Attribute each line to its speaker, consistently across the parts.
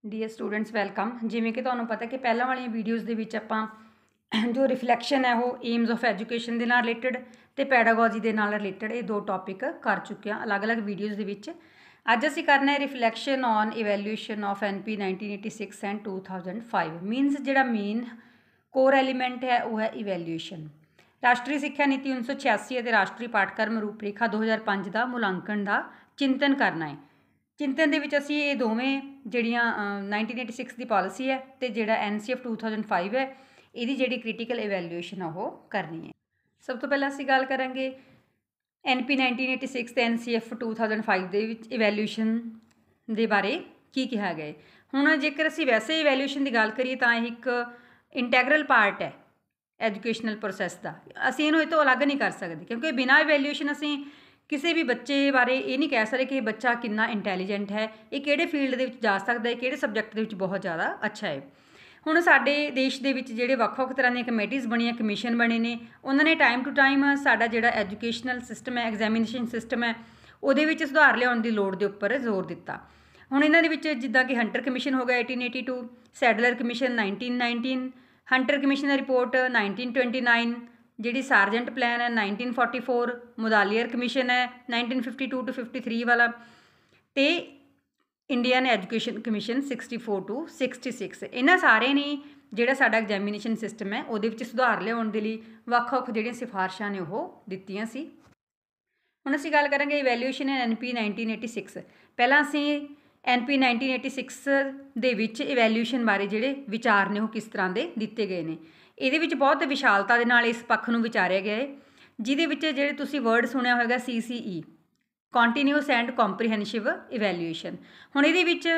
Speaker 1: Dear students welcome. ਜਿਵੇਂ ਕਿ ਤੁਹਾਨੂੰ ਪਤਾ ਕਿ ਪਹਿਲਾਂ ਵਾਲੀਆਂ ਵੀਡੀਓਜ਼ ਦੇ ਵਿੱਚ ਆਪਾਂ ਜੋ ਰਿਫਲੈਕਸ਼ਨ ਹੈ ਉਹ ਏਮਸ ਆਫ ਐਜੂਕੇਸ਼ਨ ਦੇ ਨਾਲ ਰਿਲੇਟਡ ਤੇ ਪੈਡਾਗੋਜੀ ਦੇ ਨਾਲ ਰਿਲੇਟਡ ਇਹ ਦੋ ਟੌਪਿਕ ਕਰ ਚੁੱਕੇ ਹਾਂ ਅਲੱਗ-ਅਲੱਗ ਵੀਡੀਓਜ਼ ਦੇ ਵਿੱਚ। ਅੱਜ ਅਸੀਂ ਕਰਨਾ ਹੈ reflection on evaluation of NP 1986 and 2005। Means ਜਿਹੜਾ ਮੇਨ ਕੋਰ ਐਲੀਮੈਂਟ ਹੈ ਉਹ ਹੈ ਇਵੈਲੂਏਸ਼ਨ। ਰਾਸ਼ਟਰੀ ਸਿੱਖਿਆ ਨੀਤੀ 1986 ਅਤੇ ਰਾਸ਼ਟਰੀ ਪਾਠਕ੍ਰਮ ਰੂਪਰੇਖਾ 2005 ਦਾ ਮੁਲਾਂਕਣ ਦਾ ਚਿੰਤਨ ਕਰਨਾ ਹੈ। ਚਿੰਤਨ ਦੇ ਵਿੱਚ ਅਸੀਂ ਇਹ ਦੋਵੇਂ ਜਿਹੜੀਆਂ 1986 ਦੀ ਪਾਲਿਸੀ ਹੈ ਅਤੇ ਜਿਹੜਾ NCF 2005 ਹੈ ਇਹਦੀ ਜਿਹੜੀ ਕ੍ਰਿਟੀਕਲ ਇਵੈਲੂਏਸ਼ਨ ਆ ਉਹ ਕਰਨੀ ਹੈ। ਸਭ ਤੋਂ ਪਹਿਲਾਂ ਅਸੀਂ ਗੱਲ ਕਰਾਂਗੇ NP 1986 ਅਤੇ NCF 2005 ਦੇ ਵਿੱਚ ਇਵੈਲੂਏਸ਼ਨ ਦੇ ਬਾਰੇ ਕੀ ਕਿਹਾ ਗਿਆ ਹੈ। ਹੁਣ ਜੇਕਰ ਅਸੀਂ ਵੈਸੇ ਇਵੈਲੂਏਸ਼ਨ ਦੀ ਗੱਲ ਕਰੀਏ ਤਾਂ ਇਹ ਇੱਕ ਇੰਟੈਗਰਲ ਪਾਰਟ ਹੈ ਐਜੂਕੇਸ਼ਨਲ ਪ੍ਰੋਸੈਸ ਦਾ। ਅਸੀਂ ਇਹਨੂੰ ਇਹ ਤੋਂ ਅਲੱਗ ਨਹੀਂ ਕਰ ਸਕਦੇ ਕਿਉਂਕਿ ਬਿਨਾਂ ਇਵੈਲੂਏਸ਼ਨ ਅਸੀਂ ਕਿਸੇ ਵੀ ਬੱਚੇ ਬਾਰੇ ਇਹ ਨਹੀਂ ਕਹਿ ਸਕਦੇ ਕਿ ਇਹ ਬੱਚਾ ਕਿੰਨਾ ਇੰਟੈਲੀਜੈਂਟ ਹੈ, ਇਹ ਕਿਹੜੇ ਫੀਲਡ ਦੇ ਵਿੱਚ ਜਾ ਸਕਦਾ ਹੈ, ਕਿਹੜੇ ਸਬਜੈਕਟ ਦੇ ਵਿੱਚ ਬਹੁਤ ਜ਼ਿਆਦਾ ਅੱਛਾ ਹੈ। ਹੁਣ ਸਾਡੇ ਦੇਸ਼ ਦੇ ਵਿੱਚ ਜਿਹੜੇ ਵੱਖ-ਵੱਖ ਤਰ੍ਹਾਂ ਦੀਆਂ ਕਮੇਟੀਜ਼ ਬਣੀਆਂ, ਕਮਿਸ਼ਨ ਬਣੇ ਨੇ, ਉਹਨਾਂ ਨੇ ਟਾਈਮ ਟੂ ਟਾਈਮ ਸਾਡਾ ਜਿਹੜਾ ਐਜੂਕੇਸ਼ਨਲ ਸਿਸਟਮ ਹੈ, ਐਗਜ਼ਾਮੀਨੇਸ਼ਨ ਸਿਸਟਮ ਹੈ, ਉਹਦੇ ਵਿੱਚ ਸੁਧਾਰ ਲਿਆਉਣ ਦੀ ਲੋੜ ਦੇ ਉੱਪਰ ਜ਼ੋਰ ਦਿੱਤਾ। ਹੁਣ ਇਹਨਾਂ ਦੇ ਵਿੱਚ ਜਿੱਦਾਂ ਕਿ ਹੰਟਰ ਕਮਿਸ਼ਨ ਹੋ ਗਿਆ 1882, ਸੈਡਲਰ ਕਮਿਸ਼ਨ 1919, ਹੰਟਰ ਕਮਿਸ਼ਨ ਦੀ ਰਿਪੋਰਟ 1929, ਜਿਹੜੀ ਸਾਰਜੈਂਟ ਪਲਾਨ ਹੈ 1944, ਮੁਦਾਲੀਅਰ ਕਮਿਸ਼ਨ ਹੈ 1952 to 53 ਵਾਲਾ, ਅਤੇ ਇੰਡੀਅਨ ਐਜੂਕੇਸ਼ਨ ਕਮਿਸ਼ਨ 64 to 66। ਇਹਨਾਂ ਸਾਰੇ ਨੇ ਜਿਹੜਾ ਸਾਡਾ ਐਗਜ਼ਾਮੀਨੇਸ਼ਨ ਸਿਸਟਮ ਹੈ ਉਹਦੇ ਵਿੱਚ ਸੁਧਾਰ ਲਿਆਉਣ ਦੇ ਲਈ ਵੱਖ-ਵੱਖ ਜਿਹੜੀਆਂ ਸਿਫਾਰਸ਼ਾਂ ਨੇ ਉਹ ਦਿੱਤੀਆਂ ਸੀ। ਹੁਣ ਅਸੀਂ ਗੱਲ ਕਰਾਂਗੇ ਇਵੈਲੂਏਸ਼ਨ ਇਨ NP 1986। ਪਹਿਲਾਂ ਅਸੀਂ NP 1986 ਦੇ ਵਿੱਚ ਇਵੈਲੂਏਸ਼ਨ ਬਾਰੇ ਜਿਹੜੇ ਵਿਚਾਰ ਨੇ ਉਹ ਕਿਸ ਤਰ੍ਹਾਂ ਦੇ ਦਿੱਤੇ ਗਏ ਨੇ। ਇਹਦੇ ਵਿੱਚ ਬਹੁਤ ਵਿਸ਼ਾਲਤਾ ਦੇ ਨਾਲ ਇਸ ਪੱਖ ਨੂੰ ਵਿਚਾਰਿਆ ਗਿਆ ਹੈ, ਜਿਹਦੇ ਵਿੱਚ ਜਿਹੜੇ ਤੁਸੀਂ ਵਰਡ ਸੁਣਿਆ ਹੋਵੇਗਾ CCE, continuous and comprehensive evaluation. ਹੁਣ ਇਹਦੇ ਵਿੱਚ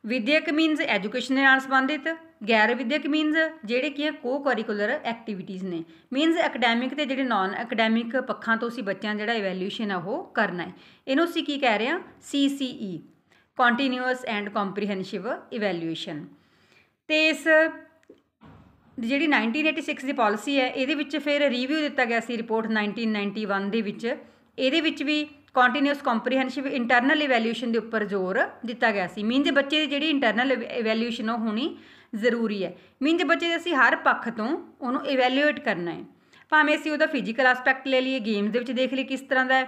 Speaker 1: ਵਿਦਿਅਕ ਮੀਨਸ ਐਜੂਕੇਸ਼ਨ ਦੇ ਨਾਲ ਸੰਬੰਧਿਤ, ਗੈਰ ਵਿਦਿਅਕ ਮੀਨਸ ਜਿਹੜੇ ਕੀ ਕੋ ਕਰਿਕੂਲਰ ਐਕਟੀਵਿਟੀਜ਼ ਨੇ, ਮੀਨਸ ਅਕੈਡੈਮਿਕ ਅਤੇ ਜਿਹੜੇ ਨਾਨ ਅਕੈਡੈਮਿਕ ਪੱਖਾਂ ਤੋਂ ਅਸੀਂ ਬੱਚਿਆਂ ਜਿਹੜਾ ਇਵੈਲੂਏਸ਼ਨ ਆ ਉਹ ਕਰਨਾ ਹੈ। ਇਹਨੂੰ ਅਸੀਂ ਕੀ ਕਹਿ ਰਹੇ ਹਾਂ CCE, continuous and comprehensive evaluation. ਅਤੇ ਇਸ ਜਿਹੜੀ 1986 ਦੀ ਪਾਲਿਸੀ ਹੈ ਇਹਦੇ ਵਿੱਚ ਫਿਰ ਰਿਵਿਊ ਦਿੱਤਾ ਗਿਆ ਸੀ ਰਿਪੋਰਟ 1991 ਦੇ ਵਿੱਚ। ਇਹਦੇ ਵਿੱਚ ਵੀ ਕੰਟੀਨਿਊਸ ਕੰਪਰੀਹੈਂਸਿਵ ਇੰਟਰਨਲ ਇਵੈਲੂਏਸ਼ਨ ਦੇ ਉੱਪਰ ਜ਼ੋਰ ਦਿੱਤਾ ਗਿਆ ਸੀ। ਮੀਨਜ਼ ਬੱਚੇ ਦੀ ਜਿਹੜੀ ਇੰਟਰਨਲ ਇਵੈਲੂਏਸ਼ਨ ਉਹ ਹੋਣੀ ਜ਼ਰੂਰੀ ਹੈ। ਮੀਨਜ਼ ਬੱਚੇ ਦੇ ਅਸੀਂ ਹਰ ਪੱਖ ਤੋਂ ਉਹਨੂੰ ਇਵੈਲੂਏਟ ਕਰਨਾ ਹੈ, ਭਾਵੇਂ ਅਸੀਂ ਉਹਦਾ ਫਿਜ਼ੀਕਲ ਐਸਪੈਕਟ ਲੈ ਲਈਏ, ਗੇਮਸ ਦੇ ਵਿੱਚ ਦੇਖ ਲਈਏ ਕਿਸ ਤਰ੍ਹਾਂ ਦਾ ਹੈ,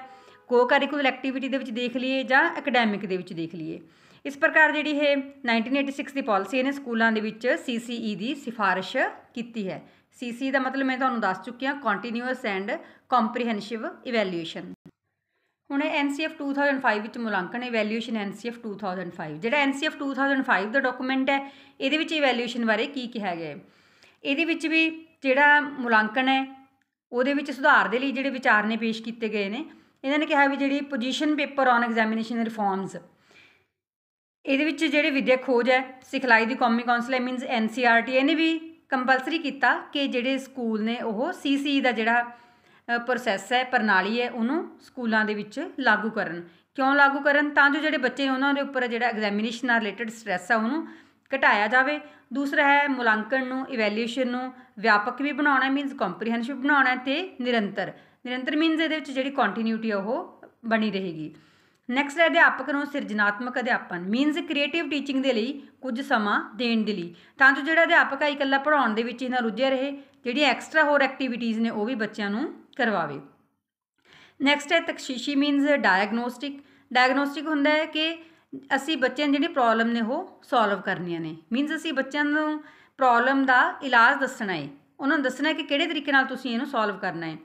Speaker 1: ਕੋ ਕਰਿਕੂਲਰ ਐਕਟੀਵਿਟੀ ਦੇ ਵਿੱਚ ਦੇਖ ਲਈਏ ਜਾਂ ਅਕੈਡੈਮਿਕ ਦੇ ਵਿੱਚ ਦੇਖ ਲਈਏ। ਇਸ ਪ੍ਰਕਾਰ ਜਿਹੜੀ ਇਹ 1986 ਦੀ ਪਾਲਿਸੀ ਇਹਨੇ ਸਕੂਲਾਂ ਦੇ ਵਿੱਚ CCE ਦੀ ਸਿਫਾਰਿਸ਼ ਕੀਤੀ ਹੈ। CCE ਦਾ ਮਤਲਬ ਮੈਂ ਤੁਹਾਨੂੰ ਦੱਸ ਚੁੱਕੀ ਹਾਂ, ਕੰਟੀਨਿਊਸ ਐਂਡ ਕੰਪਰੀਹੈਂਸਿਵ ਇਵੈਲੂਏਸ਼ਨ। ਹੁਣ NCF 2005 ਵਿੱਚ ਮੁਲਾਂਕਣ ਇਵੈਲੂਏਸ਼ਨ NCF 2005। ਜਿਹੜਾ NCF 2005 ਦਾ ਡਾਕੂਮੈਂਟ ਹੈ ਇਹਦੇ ਵਿੱਚ ਇਵੈਲੂਏਸ਼ਨ ਬਾਰੇ ਕੀ ਕਿਹਾ ਗਿਆ ਹੈ। ਇਹਦੇ ਵਿੱਚ ਵੀ ਜਿਹੜਾ ਮੁਲਾਂਕਣ ਹੈ ਉਹਦੇ ਵਿੱਚ ਸੁਧਾਰ ਦੇ ਲਈ ਜਿਹੜੇ ਵਿਚਾਰ ਨੇ ਪੇਸ਼ ਕੀਤੇ ਗਏ ਨੇ। ਇਹਨਾਂ ਨੇ ਕਿਹਾ ਵੀ ਜਿਹੜੀ ਪੋਜੀਸ਼ਨ ਪੇਪਰ ਔਨ ਐਗਜ਼ਾਮੀਨੇਸ਼ਨ ਰਿਫੋਰਮਸ, ਇਹਦੇ ਵਿੱਚ ਜਿਹੜੇ ਵਿੱਦਿਅਕ ਖੋਜ ਹੈ, ਸਿਖਲਾਈ ਦੀ ਕੌਮੀ ਕੌਂਸਲ ਹੈ ਮੀਨਸ NCERT, ਇਹਨੇ ਵੀ ਕੰਪਲਸਰੀ ਕੀਤਾ ਕਿ ਜਿਹੜੇ ਸਕੂਲ ਨੇ ਉਹ CCE ਦਾ ਜਿਹੜਾ ਪ੍ਰੋਸੈਸ ਹੈ, ਪ੍ਰਣਾਲੀ ਹੈ, ਉਹਨੂੰ ਸਕੂਲਾਂ ਦੇ ਵਿੱਚ ਲਾਗੂ ਕਰਨ। ਕਿਉਂ ਲਾਗੂ ਕਰਨ? ਤਾਂ ਜੋ ਜਿਹੜੇ ਬੱਚੇ ਨੇ ਉਹਨਾਂ ਦੇ ਉੱਪਰ ਜਿਹੜਾ ਐਗਜ਼ਾਮੀਨੇਸ਼ਨ ਨਾਲ ਰਿਲੇਟਡ ਸਟ੍ਰੈਸ ਹੈ ਉਹਨੂੰ ਘਟਾਇਆ ਜਾਵੇ। ਦੂਸਰਾ ਹੈ ਮੁਲਾਂਕਣ ਨੂੰ, ਇਵੈਲੂਏਸ਼ਨ ਨੂੰ ਵਿਆਪਕ ਵੀ ਬਣਾਉਣਾ ਮੀਨਸ ਕੰਪਰੀਹੈਂਸਿਵ ਬਣਾਉਣਾ, ਅਤੇ ਨਿਰੰਤਰ ਮੀਨਸ ਇਹਦੇ ਵਿੱਚ ਜਿਹੜੀ ਕੰਟੀਨਿਊਟੀ ਆ ਉਹ ਬਣੀ ਰਹੇਗੀ। ਨੈਕਸਟ ਹੈ ਅਧਿਆਪਕ ਨੂੰ ਸਿਰਜਣਾਤਮਕ ਅਧਿਆਪਨ ਮੀਨਸ ਕ੍ਰੀਏਟਿਵ ਟੀਚਿੰਗ ਦੇ ਲਈ ਕੁਝ ਸਮਾਂ ਦੇਣ ਦੇ ਲਈ, ਤਾਂ ਜੋ ਜਿਹੜਾ ਅਧਿਆਪਕ ਆ ਇਕੱਲਾ ਪੜ੍ਹਾਉਣ ਦੇ ਵਿੱਚ ਹੀ ਨਾ ਰੁੱਝਿਆ ਰਹੇ, ਜਿਹੜੀਆਂ ਐਕਸਟਰਾ ਹੋਰ ਐਕਟੀਵਿਟੀਜ਼ ਨੇ ਉਹ ਵੀ ਬੱਚਿਆਂ ਨੂੰ ਕਰਵਾਵੇ। ਨੈਕਸਟ ਹੈ ਤਕਸ਼ੀਸ਼ੀ ਮੀਨਸ ਡਾਇਗਨੋਸਟਿਕ ਹੁੰਦਾ ਹੈ ਕਿ ਅਸੀਂ ਬੱਚਿਆਂ ਦੀ ਜਿਹੜੀ ਪ੍ਰੋਬਲਮ ਨੇ ਉਹ ਸੋਲਵ ਕਰਨੀਆਂ ਨੇ। ਮੀਨਸ ਅਸੀਂ ਬੱਚਿਆਂ ਨੂੰ ਪ੍ਰੋਬਲਮ ਦਾ ਇਲਾਜ ਦੱਸਣਾ ਹੈ, ਉਹਨਾਂ ਨੂੰ ਦੱਸਣਾ ਕਿ ਕਿਹੜੇ ਤਰੀਕੇ ਨਾਲ ਤੁਸੀਂ ਇਹਨੂੰ ਸੋਲਵ ਕਰਨਾ ਹੈ।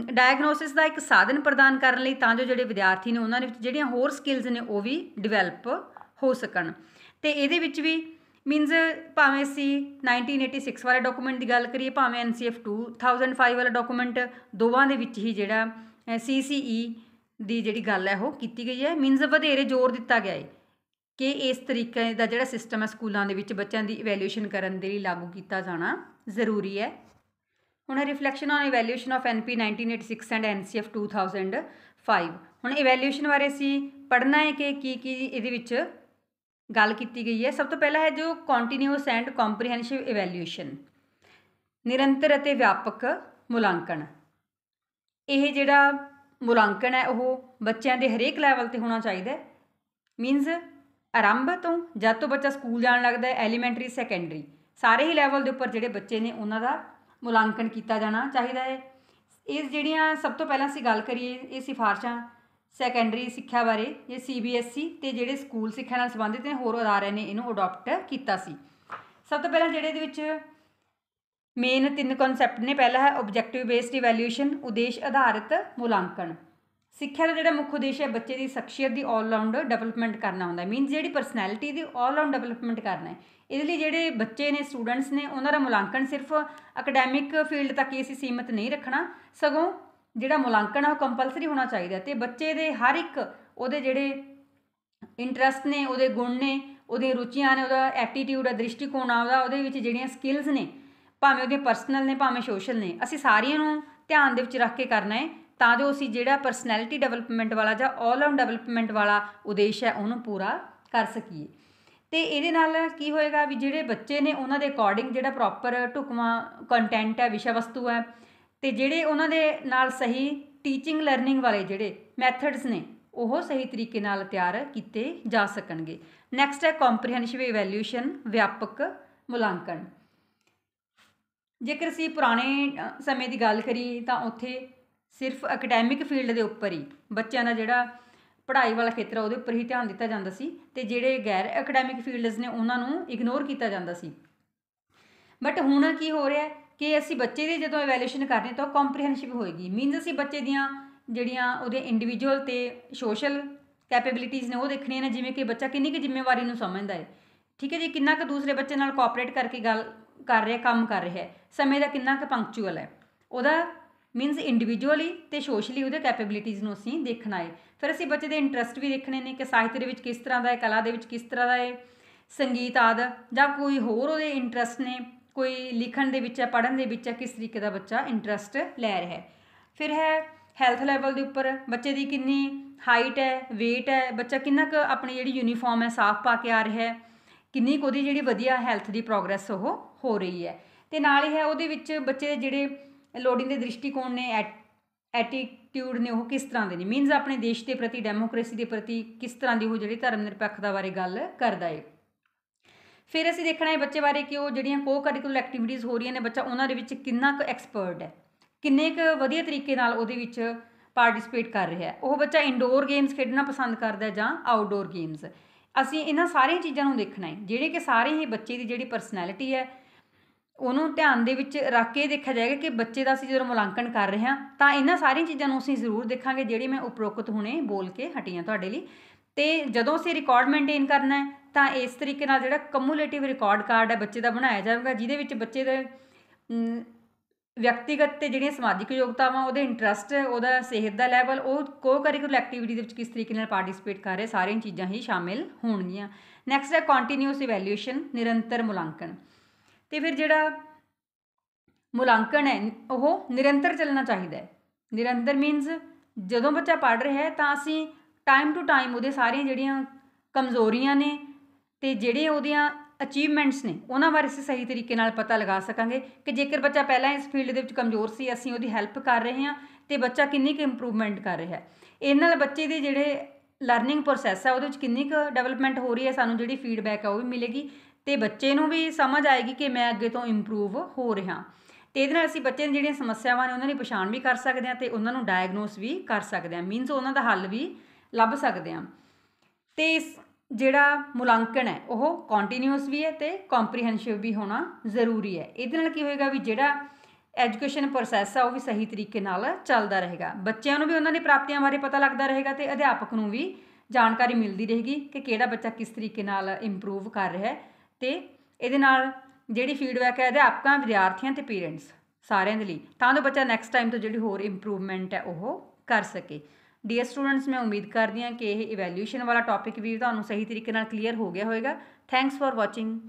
Speaker 1: ਡਾਇਗਨੋਸਿਸ ਦਾ ਇੱਕ ਸਾਧਨ ਪ੍ਰਦਾਨ ਕਰਨ ਲਈ ਤਾਂ ਜੋ ਜਿਹੜੇ ਵਿਦਿਆਰਥੀ ਨੇ ਉਹਨਾਂ ਦੇ ਵਿੱਚ ਜਿਹੜੀਆਂ ਹੋਰ ਸਕਿੱਲਸ ਨੇ ਉਹ ਵੀ ਡਿਵੈਲਪ ਹੋ ਸਕਣ। ਅਤੇ ਇਹਦੇ ਵਿੱਚ ਵੀ ਮੀਨਸ ਭਾਵੇਂ ਅਸੀਂ 1986 ਵਾਲੇ ਡਾਕੂਮੈਂਟ ਦੀ ਗੱਲ ਕਰੀਏ, ਭਾਵੇਂ NCF 2005 ਵਾਲਾ ਡਾਕੂਮੈਂਟ, ਦੋਵਾਂ ਦੇ ਵਿੱਚ ਹੀ ਜਿਹੜਾ CCE ਦੀ ਜਿਹੜੀ ਗੱਲ ਹੈ ਉਹ ਕੀਤੀ ਗਈ ਹੈ। ਮੀਨਸ ਵਧੇਰੇ ਜ਼ੋਰ ਦਿੱਤਾ ਗਿਆ ਹੈ ਕਿ ਇਸ ਤਰੀਕੇ ਦਾ ਜਿਹੜਾ ਸਿਸਟਮ ਹੈ ਸਕੂਲਾਂ ਦੇ ਵਿੱਚ ਬੱਚਿਆਂ ਦੀ ਇਵੈਲੂਏਸ਼ਨ ਕਰਨ ਦੇ ਲਈ ਲਾਗੂ ਕੀਤਾ ਜਾਣਾ ਜ਼ਰੂਰੀ ਹੈ। ਹੁਣ reflection on evaluation of NP 1986 and NCF 2005। ਹੁਣ ਇਵੈਲੂਏਸ਼ਨ ਬਾਰੇ ਅਸੀਂ ਪੜ੍ਹਨਾ ਹੈ ਕਿ ਕੀ ਇਹਦੇ ਵਿੱਚ ਗੱਲ ਕੀਤੀ ਗਈ ਹੈ। ਸਭ ਤੋਂ ਪਹਿਲਾਂ ਹੈ ਜੋ ਕੰਟੀਨਿਊਸ ਐਂਡ ਕੰਪਰੀਹੈਂਸਿਵ ਇਵੈਲੂਏਸ਼ਨ, ਨਿਰੰਤਰ ਅਤੇ ਵਿਆਪਕ ਮੁਲਾਂਕਣ। ਇਹ ਜਿਹੜਾ ਮੁਲਾਂਕਣ ਹੈ ਉਹ ਬੱਚਿਆਂ ਦੇ ਹਰੇਕ ਲੈਵਲ 'ਤੇ ਹੋਣਾ ਚਾਹੀਦਾ। ਮੀਨਸ ਆਰੰਭ ਤੋਂ ਜਦ ਤੋਂ ਬੱਚਾ ਸਕੂਲ ਜਾਣ ਲੱਗਦਾ ਹੈ, ਐਲੀਮੈਂਟਰੀ ਸੈਕੰਡਰੀ ਸਾਰੇ ਹੀ ਲੈਵਲ ਦੇ ਉੱਪਰ ਜਿਹੜੇ ਬੱਚੇ ਨੇ ਉਹਨਾਂ ਦਾ ਮੁਲਾਂਕਣ ਕੀਤਾ ਜਾਣਾ ਚਾਹੀਦਾ ਹੈ। ਇਹ ਜਿਹੜੀਆਂ ਸਭ ਤੋਂ ਪਹਿਲਾਂ ਅਸੀਂ ਗੱਲ ਕਰੀਏ ਇਹ ਸਿਫਾਰਸ਼ਾਂ ਸੈਕੰਡਰੀ ਸਿੱਖਿਆ ਬਾਰੇ, ਇਹ CBSE ਤੇ ਜਿਹੜੇ ਸਕੂਲ ਸਿੱਖਿਆ ਨਾਲ ਸੰਬੰਧਿਤ ਨੇ ਹੋਰ ਅਦਾਰਿਆਂ ਨੇ ਇਹਨੂੰ ਅਡਾਪਟ ਕੀਤਾ ਸੀ। ਸਭ ਤੋਂ ਪਹਿਲਾਂ ਜਿਹੜੇ ਇਹਦੇ ਵਿੱਚ ਮੇਨ 3 ਕਨਸੈਪਟ ਨੇ, ਪਹਿਲਾ ਹੈ ਓਬਜੈਕਟਿਵ ਬੇਸਡ ਇਵੈਲੂਏਸ਼ਨ, ਉਦੇਸ਼ ਆਧਾਰਿਤ ਮੁਲਾਂਕਣ। ਸਿੱਖਿਆ ਦਾ ਜਿਹੜਾ ਮੁੱਖ ਉਦੇਸ਼ ਹੈ ਬੱਚੇ ਦੀ ਸ਼ਖਸੀਅਤ ਦੀ ਆਲਰਾਊਂਡ ਡਿਵੈਲਪਮੈਂਟ ਕਰਨਾ ਹੁੰਦਾ, ਮੀਨਸ ਜਿਹੜੀ ਪਰਸਨੈਲਿਟੀ ਦੀ ਆਲਰਾਊਂਡ ਡਿਵੈਲਪਮੈਂਟ ਕਰਨਾ ਹੈ। ਇਹਦੇ ਲਈ ਜਿਹੜੇ ਬੱਚੇ ਨੇ, ਸਟੂਡੈਂਟਸ ਨੇ, ਉਹਨਾਂ ਦਾ ਮੁਲਾਂਕਣ ਸਿਰਫ ਅਕੈਡੈਮਿਕ ਫੀਲਡ ਤੱਕ ਹੀ ਅਸੀਂ ਸੀਮਿਤ ਨਹੀਂ ਰੱਖਣਾ, ਸਗੋਂ ਜਿਹੜਾ ਮੁਲਾਂਕਣ ਆ ਉਹ ਕੰਪਲਸਰੀ ਹੋਣਾ ਚਾਹੀਦਾ ਅਤੇ ਬੱਚੇ ਦੇ ਹਰ ਇੱਕ ਉਹਦੇ ਜਿਹੜੇ ਇੰਟਰਸਟ ਨੇ, ਉਹਦੇ ਗੁਣ ਨੇ, ਉਹਦੀਆਂ ਰੁਚੀਆਂ ਨੇ, ਉਹਦਾ ਐਟੀਟਿਊਡ ਹੈ, ਦ੍ਰਿਸ਼ਟੀਕੋਣ ਆ ਉਹਦੇ ਵਿੱਚ ਜਿਹੜੀਆਂ ਸਕਿੱਲਸ ਨੇ, ਭਾਵੇਂ ਉਹਦੀਆਂ ਪਰਸਨਲ ਨੇ ਭਾਵੇਂ ਸੋਸ਼ਲ ਨੇ, ਅਸੀਂ ਸਾਰੀਆਂ ਨੂੰ ਧਿਆਨ ਦੇ ਵਿੱਚ ਰੱਖ ਕੇ ਕਰਨਾ ਹੈ ਤਾਂ ਜੋ ਅਸੀਂ ਜਿਹੜਾ ਪਰਸਨੈਲਿਟੀ ਡਿਵੈਲਪਮੈਂਟ ਵਾਲਾ ਜਾਂ ਆਲਰਾਊਂਡ ਡਿਵੈਲਪਮੈਂਟ ਵਾਲਾ ਉਦੇਸ਼ ਹੈ ਉਹਨੂੰ ਪੂਰਾ ਕਰ ਸਕੀਏ। ਅਤੇ ਇਹਦੇ ਨਾਲ ਕੀ ਹੋਏਗਾ ਵੀ ਜਿਹੜੇ ਬੱਚੇ ਨੇ ਉਹਨਾਂ ਦੇ ਅਕੋਰਡਿੰਗ ਜਿਹੜਾ ਪ੍ਰੋਪਰ ਢੁਕਵਾਂ ਕੰਟੈਂਟ ਹੈ, ਵਿਸ਼ਾ ਵਸਤੂ ਹੈ, ਅਤੇ ਜਿਹੜੇ ਉਹਨਾਂ ਦੇ ਨਾਲ ਸਹੀ ਟੀਚਿੰਗ ਲਰਨਿੰਗ ਵਾਲੇ ਜਿਹੜੇ ਮੈਥਡਸ ਨੇ ਉਹ ਸਹੀ ਤਰੀਕੇ ਨਾਲ ਤਿਆਰ ਕੀਤੇ ਜਾ ਸਕਣਗੇ। ਨੈਕਸਟ ਹੈ ਕੰਪਰੀਹੈਂਸਿਵ ਇਵੈਲੂਏਸ਼ਨ, ਵਿਆਪਕ ਮੁਲਾਂਕਣ। ਜੇਕਰ ਅਸੀਂ ਪੁਰਾਣੇ ਸਮੇਂ ਦੀ ਗੱਲ ਕਰੀਏ ਤਾਂ ਉੱਥੇ ਸਿਰਫ ਅਕੈਡੈਮਿਕ ਫੀਲਡ ਦੇ ਉੱਪਰ ਹੀ ਬੱਚਿਆਂ ਦਾ ਜਿਹੜਾ ਪੜ੍ਹਾਈ ਵਾਲਾ ਖੇਤਰ ਉਹਦੇ ਉੱਪਰ ਹੀ ਧਿਆਨ ਦਿੱਤਾ ਜਾਂਦਾ ਸੀ ਅਤੇ ਜਿਹੜੇ ਗੈਰ ਅਕੈਡੈਮਿਕ ਫੀਲਡਸ ਨੇ ਉਹਨਾਂ ਨੂੰ ਇਗਨੋਰ ਕੀਤਾ ਜਾਂਦਾ ਸੀ। ਬਟ ਹੁਣ ਕੀ ਹੋ ਰਿਹਾ ਕਿ ਅਸੀਂ ਬੱਚੇ ਦੀ ਜਦੋਂ ਇਵੈਲੂਏਸ਼ਨ ਕਰਨੀ ਤਾਂ ਉਹ ਕੰਪਰੀਹੈਂਸਿਵ ਹੋਏਗੀ, ਮੀਨਸ ਅਸੀਂ ਬੱਚੇ ਦੀਆਂ ਜਿਹੜੀਆਂ ਉਹਦੇ ਇੰਡੀਵਿਜੂਅਲ ਅਤੇ ਸੋਸ਼ਲ ਕੈਪੇਬਿਲਿਟੀਜ਼ ਨੇ ਉਹ ਦੇਖਣੀਆਂ ਨੇ, ਜਿਵੇਂ ਕਿ ਬੱਚਾ ਕਿੰਨੀ ਕੁ ਜ਼ਿੰਮੇਵਾਰੀ ਨੂੰ ਸਮਝਦਾ ਹੈ, ਠੀਕ ਹੈ ਜੀ, ਕਿੰਨਾ ਕੁ ਦੂਸਰੇ ਬੱਚੇ ਨਾਲ ਕੋਆਪਰੇਟ ਕਰਕੇ ਗੱਲ ਕਰ ਰਿਹਾ, ਕੰਮ ਕਰ ਰਿਹਾ, ਸਮੇਂ ਦਾ ਕਿੰਨਾ ਕੁ ਪੰਕਚੁਅਲ ਹੈ, ਉਹਦਾ ਮੀਨਸ ਇੰਡੀਵਿਜੂਅਲੀ ਅਤੇ ਸੋਸ਼ਲੀ ਉਹਦੇ ਕੈਪੇਬਿਲਿਟੀਜ਼ ਨੂੰ ਅਸੀਂ ਦੇਖਣਾ ਹੈ। ਫਿਰ ਅਸੀਂ ਬੱਚੇ ਦੇ ਇੰਟਰਸਟ ਵੀ ਦੇਖਣੇ ਨੇ ਕਿ ਸਾਹਿਤ ਦੇ ਵਿੱਚ ਕਿਸ ਤਰ੍ਹਾਂ ਦਾ ਹੈ, ਕਲਾ ਦੇ ਵਿੱਚ ਕਿਸ ਤਰ੍ਹਾਂ ਦਾ ਹੈ, ਸੰਗੀਤ ਆਦਿ, ਜਾਂ ਕੋਈ ਹੋਰ ਉਹਦੇ ਇੰਟਰਸਟ ਨੇ, ਕੋਈ ਲਿਖਣ ਦੇ ਵਿੱਚ ਹੈ, ਪੜ੍ਹਨ ਦੇ ਵਿੱਚ ਹੈ, ਕਿਸ ਤਰੀਕੇ ਦਾ ਬੱਚਾ ਇੰਟਰਸਟ ਲੈ ਰਿਹਾ ਹੈ। ਫਿਰ ਹੈ ਹੈਲਥ ਲੈਵਲ ਦੇ ਉੱਪਰ ਬੱਚੇ ਦੀ ਕਿੰਨੀ ਹਾਈਟ ਹੈ, ਵੇਟ ਹੈ, ਬੱਚਾ ਕਿੰਨਾ ਕੁ ਆਪਣੀ ਜਿਹੜੀ ਯੂਨੀਫਾਰਮ ਹੈ ਸਾਫ਼ ਪਾ ਕੇ ਆ ਰਿਹਾ ਹੈ, ਕਿੰਨੀ ਕੁ ਉਹਦੀ ਜਿਹੜੀ ਵਧੀਆ ਹੈਲਥ ਦੀ ਪ੍ਰੋਗਰੈਸ ਉਹ ਹੋ ਰਹੀ ਹੈ। ਅਤੇ ਨਾਲ ਹੀ ਹੈ ਉਹਦੇ ਵਿੱਚ ਬੱਚੇ ਦੇ ਜਿਹੜੇ ਲੋੜੀਂਦੇ ਦ੍ਰਿਸ਼ਟੀਕੋਣ ਨੇ, ਐਟੀਟਿਊਡ ਨੇ, ਉਹ ਕਿਸ ਤਰ੍ਹਾਂ ਦੇ ਨੇ, ਮੀਨਸ ਆਪਣੇ ਦੇਸ਼ ਦੇ ਪ੍ਰਤੀ, ਡੈਮੋਕ੍ਰੇਸੀ ਦੇ ਪ੍ਰਤੀ ਕਿਸ ਤਰ੍ਹਾਂ ਦੀ ਉਹ ਜਿਹੜੀ ਧਰਮ ਨਿਰਪੱਖਤਾ ਬਾਰੇ ਗੱਲ ਕਰਦਾ ਹੈ। ਫਿਰ ਅਸੀਂ ਦੇਖਣਾ ਹੈ ਬੱਚੇ ਬਾਰੇ ਕਿ ਉਹ ਜਿਹੜੀਆਂ ਕੋ-ਕਰਿਕੂਲਰ ਐਕਟੀਵਿਟੀਜ਼ ਹੋ ਰਹੀਆਂ ਨੇ, ਬੱਚਾ ਉਹਨਾਂ ਦੇ ਵਿੱਚ ਕਿੰਨਾ ਕੁ ਐਕਸਪਰਟ ਹੈ, ਕਿੰਨੇ ਕੁ ਵਧੀਆ ਤਰੀਕੇ ਨਾਲ ਉਹਦੇ ਵਿੱਚ ਪਾਰਟੀਸਪੇਟ ਕਰ ਰਿਹਾ ਹੈ, ਉਹ ਬੱਚਾ ਇੰਡੋਰ ਗੇਮਸ ਖੇਡਣਾ ਪਸੰਦ ਕਰਦਾ ਜਾਂ ਆਊਟਡੋਰ ਗੇਮਸ। ਅਸੀਂ ਇਹਨਾਂ ਸਾਰੀਆਂ ਚੀਜ਼ਾਂ ਨੂੰ ਦੇਖਣਾ ਹੈ, ਜਿਹੜੇ ਕਿ ਸਾਰੇ ਹੀ ਬੱਚੇ ਦੀ ਜਿਹੜੀ ਪਰਸਨੈਲਿਟੀ ਹੈ ਉਹਨੂੰ ਧਿਆਨ ਦੇ ਵਿੱਚ ਰੱਖ ਕੇ ਦੇਖਿਆ ਜਾਏਗਾ ਕਿ ਬੱਚੇ ਦਾ ਅਸੀਂ ਜਦੋਂ ਮੁਲਾਂਕਣ ਕਰ ਰਹੇ ਹਾਂ ਤਾਂ ਇਹਨਾਂ ਸਾਰੀਆਂ ਚੀਜ਼ਾਂ ਨੂੰ ਅਸੀਂ ਜ਼ਰੂਰ ਦੇਖਾਂਗੇ, ਜਿਹੜੀ ਮੈਂ ਉਪਰੋਕਤ ਹੁਣੇ ਬੋਲ ਕੇ ਹਟੀ ਹਾਂ ਤੁਹਾਡੇ ਲਈ। ਅਤੇ ਜਦੋਂ ਅਸੀਂ ਰਿਕਾਰਡ ਮੇਨਟੇਨ ਕਰਨਾ ਹੈ ਤਾਂ ਇਸ ਤਰੀਕੇ ਨਾਲ ਜਿਹੜਾ ਕਮੂਲੇਟਿਵ ਰਿਕਾਰਡ ਕਾਰਡ ਹੈ ਬੱਚੇ ਦਾ ਬਣਾਇਆ ਜਾਵੇਗਾ, ਜਿਹਦੇ ਵਿੱਚ ਬੱਚੇ ਦੇ ਵਿਅਕਤੀਗਤ ਅਤੇ ਜਿਹੜੀਆਂ ਸਮਾਜਿਕ ਯੋਗਤਾਵਾਂ, ਉਹਦੇ ਇੰਟਰਸਟ, ਉਹਦਾ ਸਿਹਤ ਦਾ ਲੈਵਲ, ਉਹ ਕੋ-ਕਰਿਕੂਲਰ ਐਕਟੀਵਿਟੀ ਦੇ ਵਿੱਚ ਕਿਸ ਤਰੀਕੇ ਨਾਲ ਪਾਰਟੀਸਪੇਟ ਕਰ ਰਹੇ, ਸਾਰੀਆਂ ਚੀਜ਼ਾਂ ਹੀ ਸ਼ਾਮਿਲ ਹੋਣਗੀਆਂ। ਨੈਕਸਟ ਹੈ ਕੰਟੀਨਿਊਸ ਇਵੈਲੂਏਸ਼ਨ, ਨਿਰੰਤਰ ਮੁਲਾਂਕਣ। ਅਤੇ ਫਿਰ ਜਿਹੜਾ ਮੁਲਾਂਕਣ ਹੈ ਉਹ ਨਿਰੰਤਰ ਚੱਲਣਾ ਚਾਹੀਦਾ ਹੈ। ਨਿਰੰਤਰ ਮੀਨਸ ਜਦੋਂ ਬੱਚਾ ਪੜ੍ਹ ਰਿਹਾ ਹੈ ਤਾਂ ਅਸੀਂ ਟਾਈਮ ਟੂ ਟਾਈਮ ਉਹਦੇ ਸਾਰੀਆਂ ਜਿਹੜੀਆਂ ਕਮਜ਼ੋਰੀਆਂ ਨੇ ਅਤੇ ਜਿਹੜੇ ਉਹਦੀਆਂ ਅਚੀਵਮੈਂਟਸ ਨੇ ਉਹਨਾਂ ਬਾਰੇ ਅਸੀਂ ਸਹੀ ਤਰੀਕੇ ਨਾਲ ਪਤਾ ਲਗਾ ਸਕਾਂਗੇ ਕਿ ਜੇਕਰ ਬੱਚਾ ਪਹਿਲਾਂ ਇਸ ਫੀਲਡ ਦੇ ਵਿੱਚ ਕਮਜ਼ੋਰ ਸੀ, ਅਸੀਂ ਉਹਦੀ ਹੈਲਪ ਕਰ ਰਹੇ ਹਾਂ ਅਤੇ ਬੱਚਾ ਕਿੰਨੀ ਕੁ ਇੰਪਰੂਵਮੈਂਟ ਕਰ ਰਿਹਾ ਹੈ। ਇਹ ਨਾਲ ਬੱਚੇ ਦੇ ਜਿਹੜੇ ਲਰਨਿੰਗ ਪ੍ਰੋਸੈਸ ਹੈ ਉਹਦੇ ਵਿੱਚ ਕਿੰਨੀ ਕੁ ਡਿਵੈਲਪਮੈਂਟ ਹੋ ਰਹੀ ਹੈ, ਸਾਨੂੰ ਜਿਹੜੀ ਫੀਡਬੈਕ ਹੈ ਉਹ ਵੀ ਮਿਲੇਗੀ ਅਤੇ ਬੱਚੇ ਨੂੰ ਵੀ ਸਮਝ ਆਏਗੀ ਕਿ ਮੈਂ ਅੱਗੇ ਤੋਂ ਇੰਪਰੂਵ ਹੋ ਰਿਹਾ। ਅਤੇ ਇਹਦੇ ਨਾਲ ਅਸੀਂ ਬੱਚੇ ਦੀਆਂ ਜਿਹੜੀਆਂ ਸਮੱਸਿਆਵਾਂ ਨੇ ਉਹਨਾਂ ਦੀ ਪਛਾਣ ਵੀ ਕਰ ਸਕਦੇ ਹਾਂ ਅਤੇ ਉਹਨਾਂ ਨੂੰ ਡਾਇਗਨੋਸ ਵੀ ਕਰ ਸਕਦੇ ਹਾਂ, ਮੀਨਸ ਉਹਨਾਂ ਦਾ ਹੱਲ ਵੀ ਲੱਭ ਸਕਦੇ ਹਾਂ। ਅਤੇ ਇਸ ਜਿਹੜਾ ਮੁਲਾਂਕਣ ਹੈ ਉਹ ਕੰਟੀਨਿਊਸ ਵੀ ਹੈ ਅਤੇ ਕੰਪਰੀਹੈਂਸਿਵ ਵੀ ਹੋਣਾ ਜ਼ਰੂਰੀ ਹੈ। ਇਹਦੇ ਨਾਲ ਕੀ ਹੋਏਗਾ ਵੀ ਜਿਹੜਾ ਐਜੂਕੇਸ਼ਨ ਪ੍ਰੋਸੈਸ ਆ ਉਹ ਵੀ ਸਹੀ ਤਰੀਕੇ ਨਾਲ ਚੱਲਦਾ ਰਹੇਗਾ, ਬੱਚਿਆਂ ਨੂੰ ਵੀ ਉਹਨਾਂ ਦੀ ਪ੍ਰਾਪਤੀਆਂ ਬਾਰੇ ਪਤਾ ਲੱਗਦਾ ਰਹੇਗਾ ਅਤੇ ਅਧਿਆਪਕ ਨੂੰ ਵੀ ਜਾਣਕਾਰੀ ਮਿਲਦੀ ਰਹੇਗੀ ਕਿ ਕਿਹੜਾ ਬੱਚਾ ਕਿਸ ਤਰੀਕੇ ਨਾਲ ਇੰਪਰੂਵ ਕਰ ਰਿਹਾ ਹੈ। ਅਤੇ ਇਹਦੇ ਨਾਲ ਜਿਹੜੀ ਫੀਡਬੈਕ ਹੈ ਅਧਿਆਪਕਾਂ, ਵਿਦਿਆਰਥੀਆਂ ਅਤੇ ਪੇਰੈਂਟਸ ਸਾਰਿਆਂ ਦੇ ਲਈ, ਤਾਂ ਜੋ ਬੱਚਾ ਨੈਕਸਟ ਟਾਈਮ ਤੋਂ ਜਿਹੜੀ ਹੋਰ ਇੰਪਰੂਵਮੈਂਟ ਹੈ ਉਹ ਕਰ ਸਕੇ। ਡੀਅਰ ਸਟੂਡੈਂਟਸ, ਮੈਂ ਉਮੀਦ ਕਰਦੀ ਹਾਂ ਕਿ ਇਹ ਇਵੈਲੂਏਸ਼ਨ ਵਾਲਾ ਟੌਪਿਕ ਵੀ ਤੁਹਾਨੂੰ ਸਹੀ ਤਰੀਕੇ ਨਾਲ ਕਲੀਅਰ ਹੋ ਗਿਆ ਹੋਵੇਗਾ। Thanks for watching.